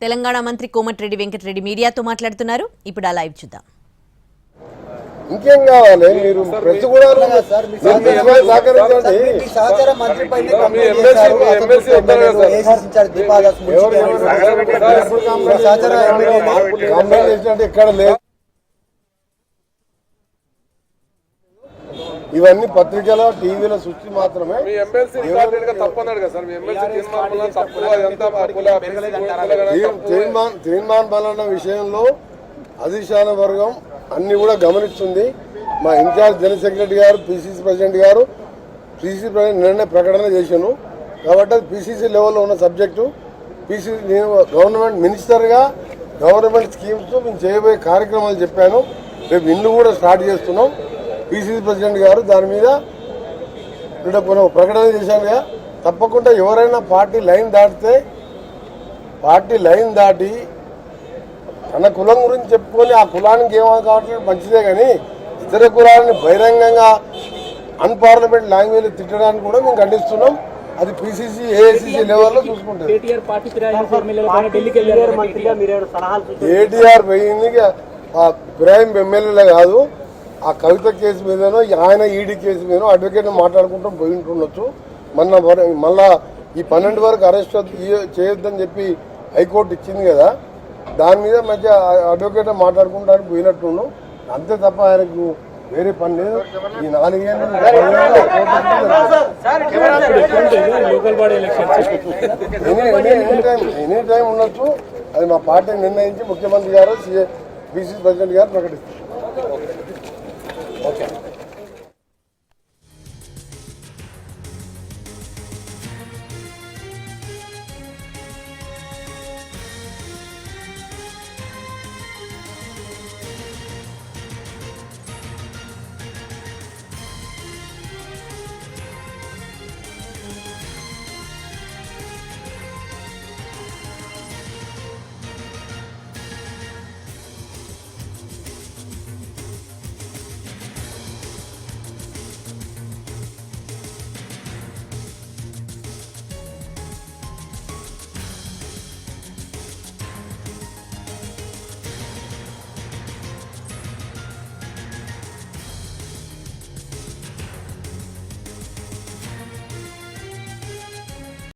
తెలంగాణ మంత్రి కోమటిరెడ్డి వెంకటరెడ్డి మీడియాతో మాట్లాడుతున్నారు. ఇప్పుడు ఆ లైవ్ చూద్దాం. ఇంకేం కావాలి? మీరు ప్రెస్ కూడా ఎక్కడ లేదు. ఇవన్నీ పత్రికల టీవీల సృష్టి మాత్రమే. తీర్మాన్ పాలన విషయంలో అధిష్టాన వర్గం అన్ని కూడా గమనిస్తుంది. మా ఇన్ఛార్జ్ జనరల్ సెక్రటరీ గారు, పిసిసి ప్రెసిడెంట్ గారు, పిసిసి ప్రెసిడెంట్ నిన్న ప్రకటన చేశాను. కాబట్టి అది పిసిసి లెవెల్లో ఉన్న సబ్జెక్టు. పిసిసి నేను గవర్నమెంట్ మినిస్టర్గా గవర్నమెంట్ స్కీమ్స్ మేము చేయబోయే కార్యక్రమాలు చెప్పాను. రేపు ఇల్లు కూడా స్టార్ట్ చేస్తున్నాం. పిసిసి ప్రెసిడెంట్ గారు దాని మీద ప్రకటన చేశానుగా. తప్పకుండా ఎవరైనా పార్టీ లైన్ దాటి తన కులం గురించి చెప్పుకొని ఆ కులానికి ఏమో కావట్లేదు మంచిదే, కానీ ఇతర కులాలని బహిరంగంగా అన్పార్లమెంట్ లాంగ్వేజ్ తిట్టడానికి కూడా మేము ఖండిస్తున్నాం. అది పిసిసి ఏఐసిసి లెవెల్లో చూసుకుంటారు. కేటీఆర్ పోయింది ఇబ్రాహిం ఎమ్మెల్యేలే కాదు, ఆ కవిత కేసు మీదనో ఆయన ఈడీ కేసు మీదనో అడ్వకేట్ మాట్లాడుకుంటూ పోయి ఉంటుండొచ్చు. మళ్ళా ఈ 12 వరకు అరెస్ట్ చేయొద్దని చెప్పి హైకోర్టు ఇచ్చింది కదా, దాని మీద మధ్య అడ్వకేట్ మాట్లాడుకుంటానికి పోయినట్టుండు. అంతే తప్ప ఆయనకు వేరే పని లేదు. ఈ 4 ఏళ్ళు ఎనీ టైం ఉండొచ్చు. అది మా పార్టీని నిర్ణయించి ముఖ్యమంత్రి గారు, పిసిసి ప్రెసిడెంట్ గారు ప్రకటిస్తారు.